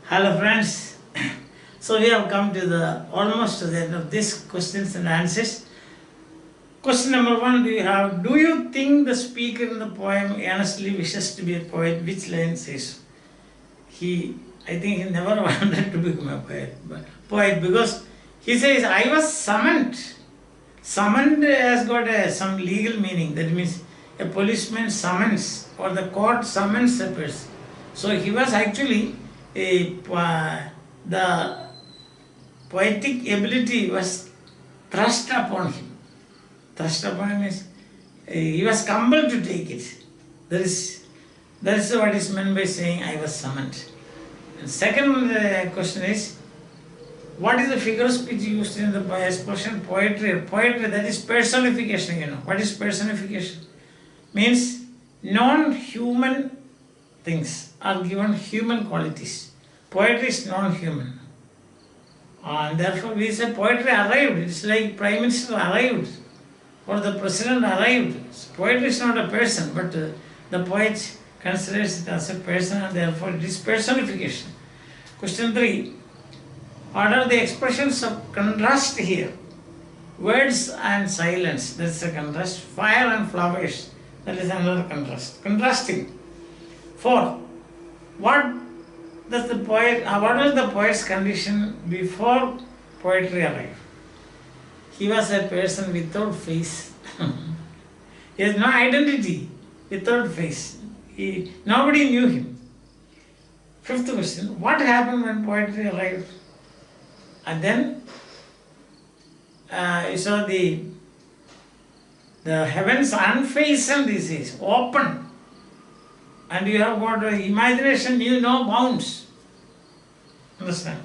Hello friends. So we have come to the almost to the end of this questions and answers. Question number 1 do you think the speaker in the poem earnestly wishes to be a poet? Which line says? I think he never wanted to become a poet because he says, I was summoned. Summoned has got some legal meaning. That means a policeman summons or the court summons a person. So he was actually the poetic ability was thrust upon him. Thrust upon him means he was compelled to take it. That is what is meant by saying I was summoned. And second question is, what is the figure of speech used in the expression poetry? Poetry, that is personification, What is personification? Means non-human things are given human qualities. Poetry is non-human. And therefore we say poetry arrived. It's like Prime Minister arrived or the President arrived. Poetry is not a person, but the poet considers it as a person and therefore it is personification. Question 3. What are the expressions of contrast here? Words and silence, that is a contrast. Fire and flowers, that is another contrast. Contrasting. 4. What was the poet's condition before poetry arrived? He was a person without face. He has no identity, without face. Nobody knew him. 5th question. What happened when poetry arrived? And then you saw the heavens unfastened, this is open. And you have got imagination knew no bounds. Understand?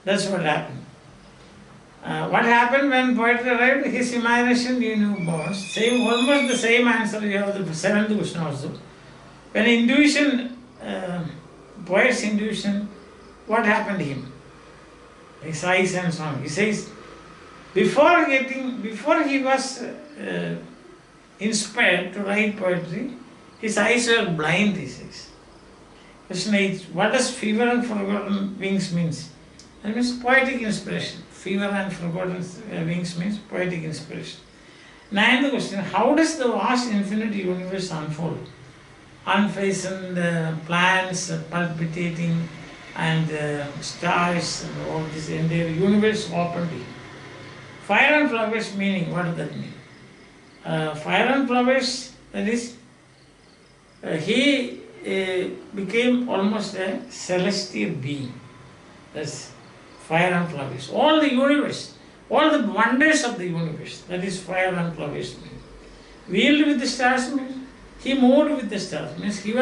That's what happened. What happened when poetry arrived? His imagination knew no bounds. Almost the same answer you have the 7th question also. When intuition, poet's intuition, what happened to him? His eyes and so on. He says, before he was inspired to write poetry, his eyes were blind, he says. Question 8. What does fever and forgotten wings means? That means poetic inspiration. Fever and forgotten wings means poetic inspiration. 9th question. How does the vast infinite universe unfold? Unfastened planets palpitating and stars and all this entire universe open to him. Fire and flowers meaning, what does that mean? Fire and flowers, that is, he became almost a celestial being. That's fire and flowers. All the universe, all the wonders of the universe, that is fire and flowers mean. Wheeled with the stars means he moved with the stars, means he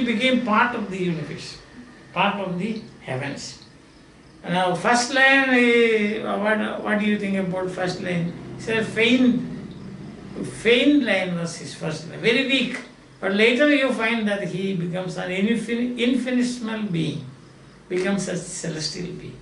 became part of the universe, part of the heavens. Now first line, what do you think about first line? It's a faint line was his first line, very weak. But later you find that he becomes an infinitesimal being, becomes a celestial being.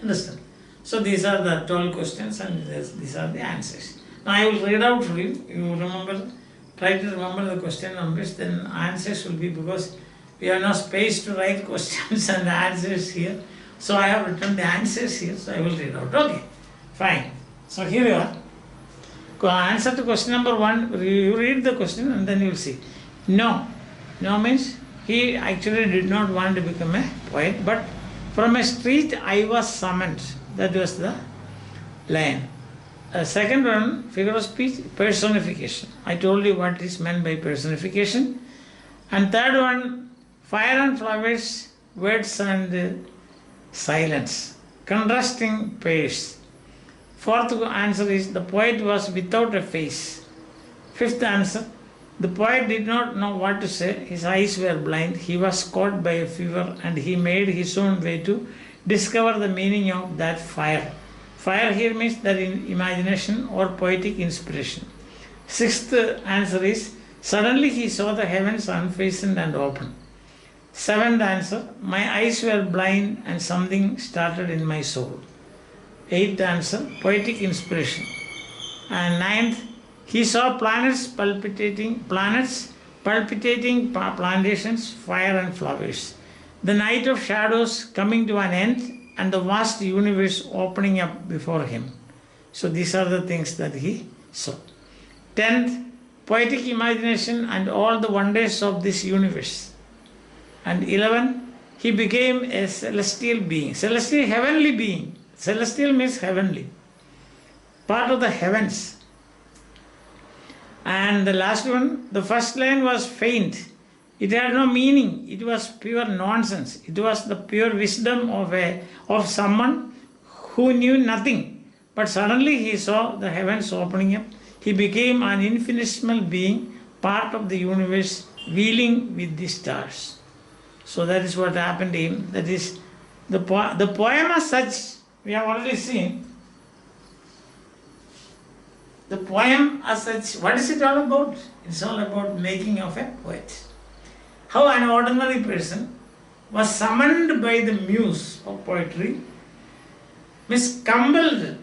Understand? So these are the 12 questions and these are the answers. Now I will read out for you. You remember, try to remember the question numbers, then answers will be, because we have no space to write questions and answers here. So I have written the answers here, so I will read out. Okay, fine. So here you are. Answer to question number 1, you read the question and then you will see. No. No means he actually did not want to become a poet, but from a street I was summoned. That was the line. Second one, figure of speech, personification. I told you what is meant by personification. And third one, fire and flowers, words and silence. Contrasting pairs. 4th answer is the poet was without a face. 5th answer, the poet did not know what to say. His eyes were blind. He was caught by a fever and he made his own way to discover the meaning of that fire. Fire here means that in imagination or poetic inspiration. 6th answer is, suddenly he saw the heavens unfastened and open. 7th answer, my eyes were blind and something started in my soul. 8th answer, poetic inspiration. And 9th, he saw plantations, fire and flowers. the night of shadows coming to an end, and the vast universe opening up before him. So these are the things that he saw. 10th, poetic imagination and all the wonders of this universe. And 11, he became a celestial being, celestial heavenly being. Celestial means heavenly, part of the heavens. And the last one, the first line was faint. It had no meaning. It was pure nonsense. It was the pure wisdom of someone who knew nothing. But suddenly he saw the heavens opening up. He became an infinitesimal being, part of the universe, wheeling with the stars. So that is what happened to him. That is the poem as such. We have already seen. The poem as such, what is it all about? It's all about making of a poet. How an ordinary person was summoned by the muse of poetry, compelled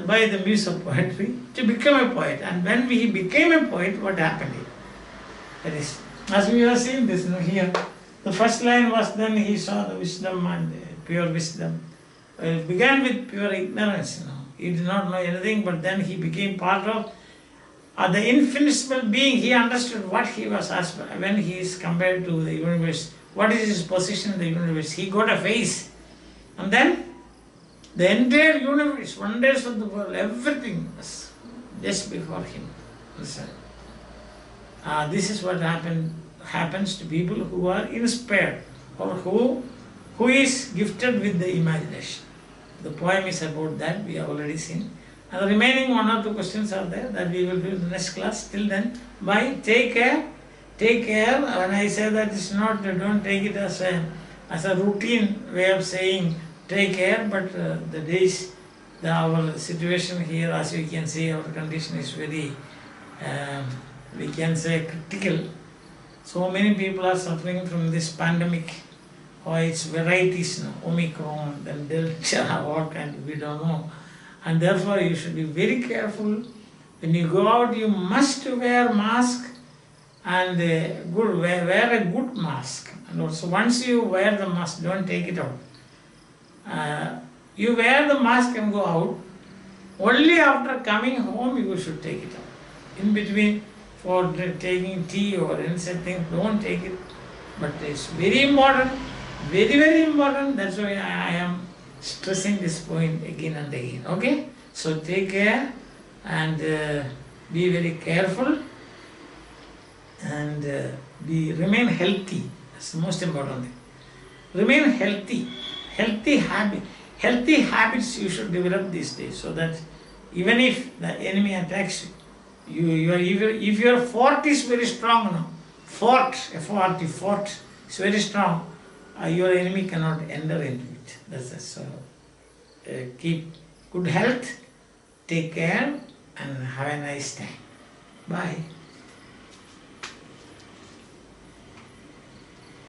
by the muse of poetry to become a poet. And when he became a poet, what happened here? That is, as we have seen this here, the first line was, then he saw the wisdom and pure wisdom. It began with pure ignorance. He did not know anything, but then he became part of the infinitesimal being. He understood what he was asked when he is compared to the universe. What is his position in the universe? He got a face. And then the entire universe, wonders of the world, everything was just before him. Listen. This is what happens to people who are inspired, or who is gifted with the imagination. The poem is about that, we have already seen. And the remaining 1 or 2 questions are there that we will do in the next class. Till then, bye. Take care. Take care. When I say that, it's not, don't take it as a routine way of saying take care, but the days, our situation here, as you can see, our condition is very, we can say, critical. So many people are suffering from this pandemic. Or its varieties, Omicron, then Delta, what kind, we don't know. And therefore you should be very careful. When you go out, you must wear mask, and wear a good mask. And also once you wear the mask, don't take it out. You wear the mask and go out. Only after coming home you should take it out. In between, for taking tea or anything, don't take it. But it's very important. Very, very important. That's why I am stressing this point again and again. Okay? So take care and be very careful and remain healthy. That's the most important thing. Remain healthy. Healthy habits you should develop these days, so that even if the enemy attacks you, if your fort is very strong, fort is very strong. Your enemy cannot enter into it. That's it. So keep good health, take care, and have a nice time. Bye.